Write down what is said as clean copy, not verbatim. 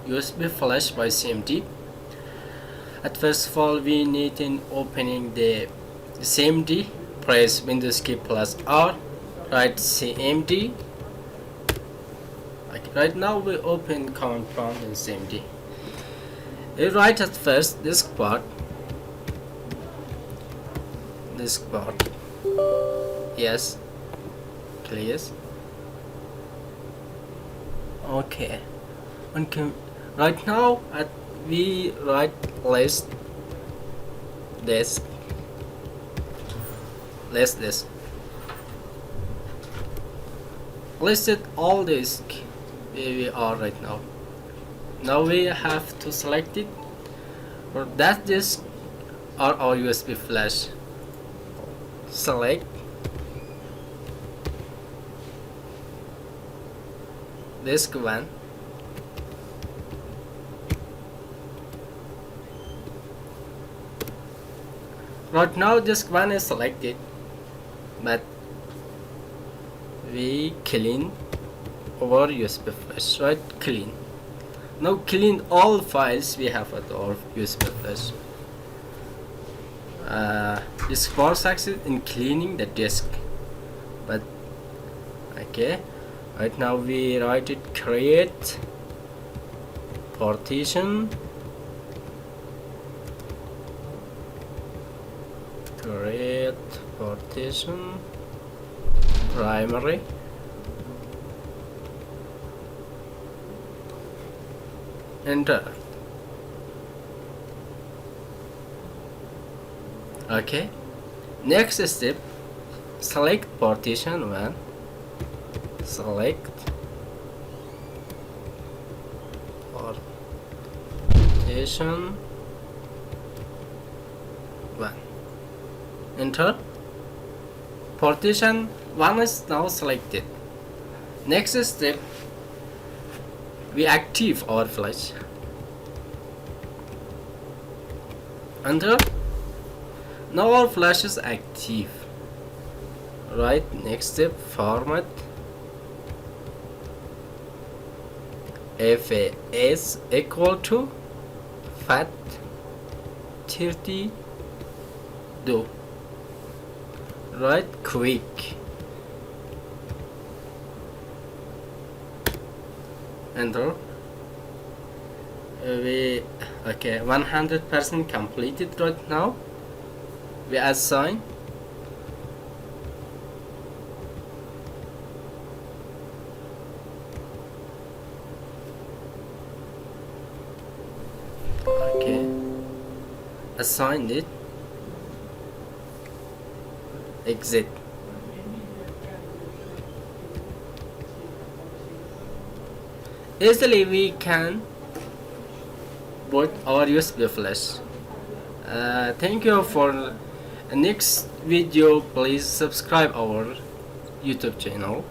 USB flash by CMD. At first of all, we need in opening the CMD, press Windows key plus R, write CMD. Right now we open command prompt in CMD. We write at first disk part, yes, please. Okay. Right now we write list disk. Listed all disk where we are right now. Now we have to select it. For that disk or our USB flash. Select disk 1. Right now disk 1 is selected, but we clean our USB flash, right? Clean. Now clean all files we have at our USB flash. Disk 4 succeed in cleaning the disk, but okay. Right now we write it create partition, primary, enter. Okay, next step, select partition 1, select partition 1, enter. Partition 1 is now selected. Next step, we active our flash. Enter. Now our flash is active. Right, next step, format FAS equal to FAT 32. Right, quick. Enter. We okay, 100% completed right now. We assign assign it, exit. Easily we can boot our USB flash. Thank you for next video. Please subscribe our YouTube channel.